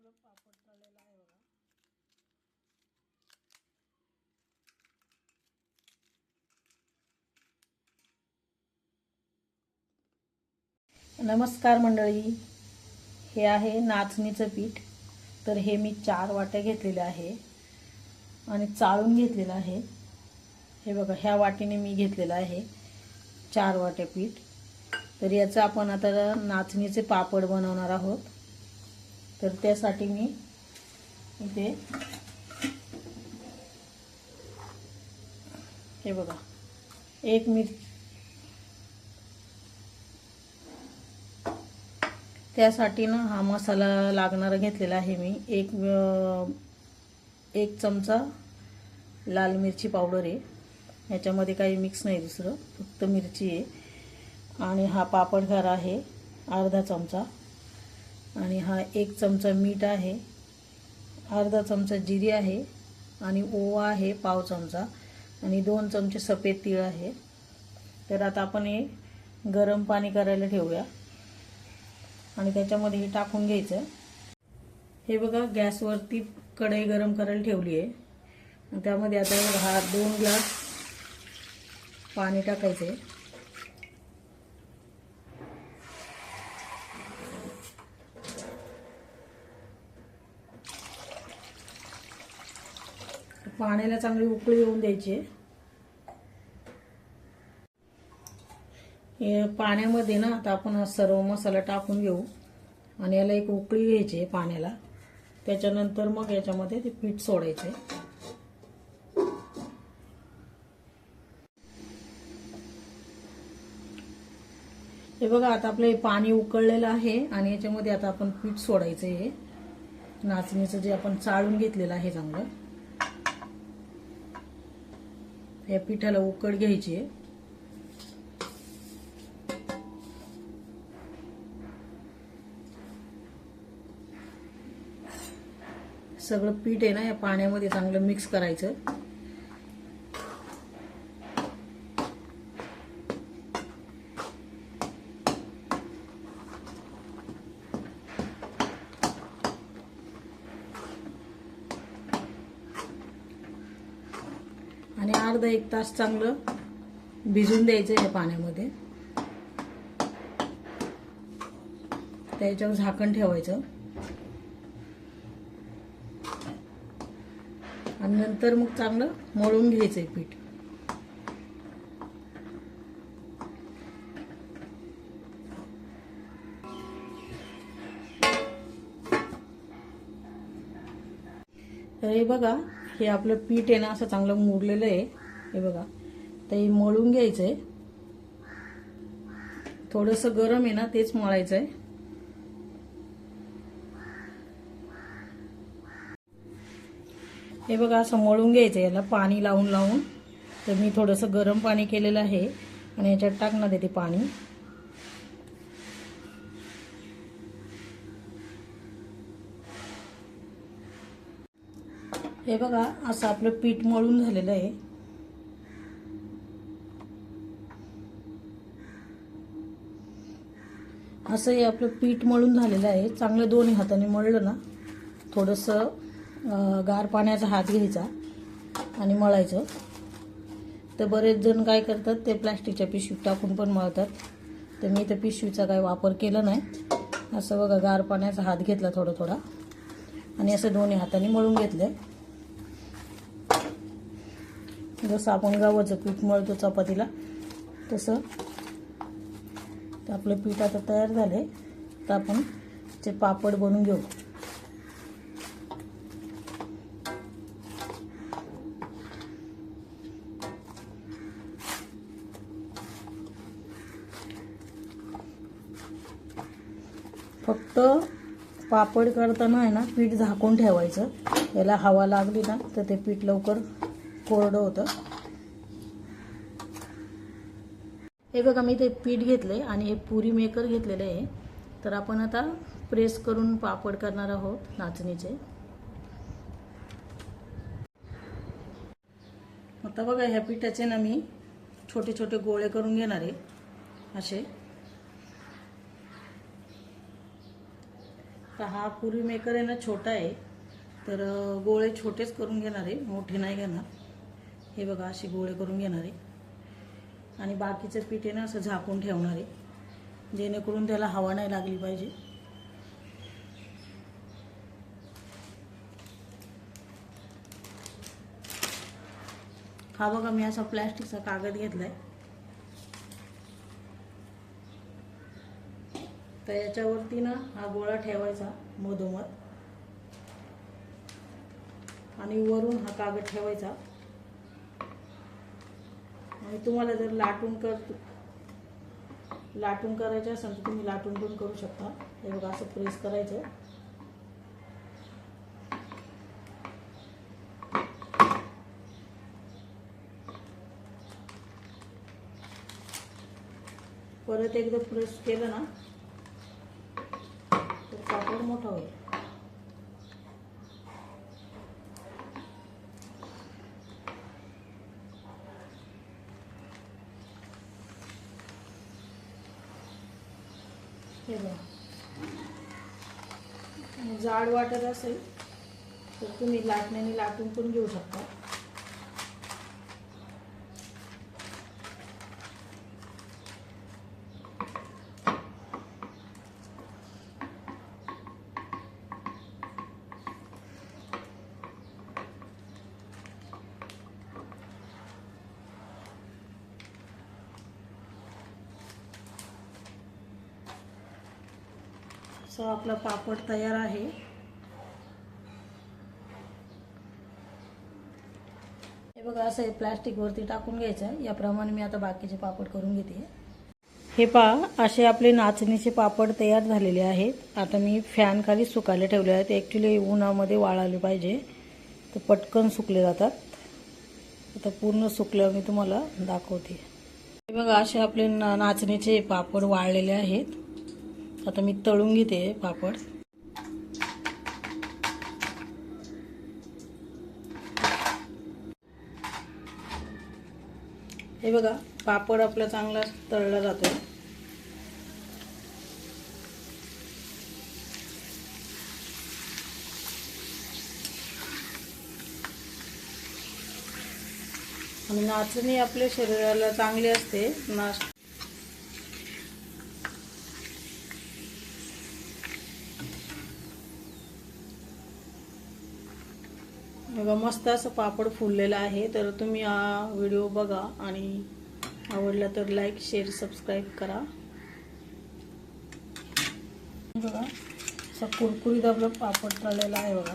आपलं पापड तळलेलं आहे बघा. नमस्कार मंडळी, हे आहे नाचणीचं पीठ. तर हे मी 4 वाट्या घेतलेले आहे आणि चाळून घेतलेलं आहे. हे बघा, ह्या वाटीने मी घेतलेलं आहे 4 वाट्या पीठ. तर याचं आपण आता नाचणीचे पापड बनवणार आहोत. तर त्यासाठी मी इथे हे बघा, एक मिरची, त्यासाठी ना हा मसाला लागणारा घेतलेला आहे मी. एक चमचा लाल मिरची पावडर आहे, याच्यामध्ये काही मिक्स नाही दुसरं, फक्त मिरची आहे. आणि हा पापड खार आहे अर्धा चमचा, आणि हा 1 चमचा मीठ आहे, अर्धा चमचा जिरे आहे, आणि ओवा आहे पाव चमचा, आणि 2 चमचे सफेद तीळ आहे. तर आता आपण हे गरम पाणी करायला ठेवूया आणि त्याच्यामध्ये हे टाकून घ्यायचं. हे बघा, गॅसवरती कढई गरम करायला ठेवली आहे आणि त्यामध्ये आता हा 2 ग्लास पाणी टाकायचं आहे. पाण्याला चांगली उकळी येऊन द्यायची. हे पाण्यामध्ये ना आता आपण हा सर्व मसाला टाकून घेऊ आणि याला एक उकळी घ्यायची आहे पाण्याला. त्याच्यानंतर मग याच्यामध्ये ते पीठ सोडायचे. हे बघा, आता आपलं पाणी उकळलेलं आहे आणि याच्यामध्ये आता आपण पीठ सोडायचं आहे, नाचणीचं जे आपण चाळून घेतलेलं आहे चांगलं. या पिठाला उकळ घ्यायची आहे. सगळं पीठ आहे ना या पाण्यामध्ये चांगलं मिक्स करायचं. आणि अर्धा 1 तास चांगलं भिजून द्यायचं या पाण्यामध्ये. त्याच्यावर झाकण ठेवायचं आणि नंतर मग चांगलं मळून घ्यायचंय पीठ. तर हे बघा, हे आपलं पीठ आहे ना असं चांगलं मुरलेलं आहे. हे बघा, तर हे मळून घ्यायचंय. थोडंसं गरम आहे ना, तेच मळायचंय. हे बघा, असं मळून घ्यायचं याला पाणी लावून लावून. तर मी थोडंसं गरम पाणी केलेलं आहे आणि याच्यात टाकणार आहे ते पाणी. हे बघा, असं आपलं पीठ मळून झालेलं आहे. असं हे आपलं पीठ मळून झालेलं आहे. चांगलं दोन्ही हाताने मळलं ना, थोडंसं गार पाण्याचा हात घ्यायचा आणि मळायचं. तर बरेच जण काय करतात, ते प्लास्टिकच्या पिशवीत टाकून पण मळतात. तर मी तर पिशवीचा काय वापर केला नाही. असं बघा, गार पाण्याचा हात घेतला थोडा थोडा आणि असं दोन्ही हाताने मळून घेतलं. जसं आपण गव्हाचं पीठ मळतो चपातीला तसं. तर आपलं पीठ आता तयार झाले. तर आपण ते पापड बनवून घेऊ. फक्त पापड करताना आहे ना, पीठ झाकून ठेवायचं. याला हवा लागली ना तर ते पीठ लवकर कोरडं होतं. हे बघा, मी ते पीठ घेतले आणि हे पुरी मेकर घेतलेले आहे. तर आपण आता प्रेस करून पापड करणार आहोत नाचणीचे. आता बघा, ह्या पिठाचे ना मी छोटे छोटे गोळे करून घेणार आहे असे. तर हा पुरी मेकर आहे ना छोटा आहे, तर गोळे छोटेच करून घेणार आहे, मोठे नाही घेणार. हे बघा असे गोळे करून घेणार आहे आणि बाकीचं पीठ आहे ना असं झाकून ठेवणार आहे, जेणेकरून त्याला हवा नाही लागली पाहिजे. हा बघा मी असा प्लॅस्टिकचा कागद घेतलाय, तर याच्यावरती ना हा गोळा ठेवायचा मधोमध आणि वरून हा कागद ठेवायचा. आणि तुम्हाला जर लाटून करायचे असेल तर तुम्ही लाटून पण करू शकता. हे बघा असं प्रेस करायचं. परत एकदा प्रेस केलं ना तर पापड मोठा होईल. हे बघा, जाड वाटत असेल तर तुम्ही लाटण्याने लाटून पण घेऊ शकता. सो आपला पापड तयार आहे. हे बघा असं हे प्लॅस्टिक वरती टाकून घ्यायचं आहे. याप्रमाणे मी आता बाकीचे पापड करून घेते. हे पहा असे आपले नाचणीचे पापड तयार झालेले आहेत. आता मी फॅन खाली सुकायला ठेवले आहेत. ॲक्च्युली उन्हामध्ये वाळायला पाहिजे, तर पटकन सुकले जातात. आता पूर्ण सुकल्यावर मी तुम्हाला दाखवते. हे बघा असे आपले नाचणीचे पापड वाळलेले आहेत. आता मी तळून घेते पापड. हे बघा पापड आपला चांगला तळला जातो. आणि नाचणी आपल्या शरीराला चांगली असते. बघा मस्त असं पापड फुललेलं आहे. तर तुम्ही हा व्हिडिओ बघा आणि आवडला तर लाईक शेअर सबस्क्राईब करा. बघा असं कुरकुरीत आपलं पापड तळलेलं आहे बघा.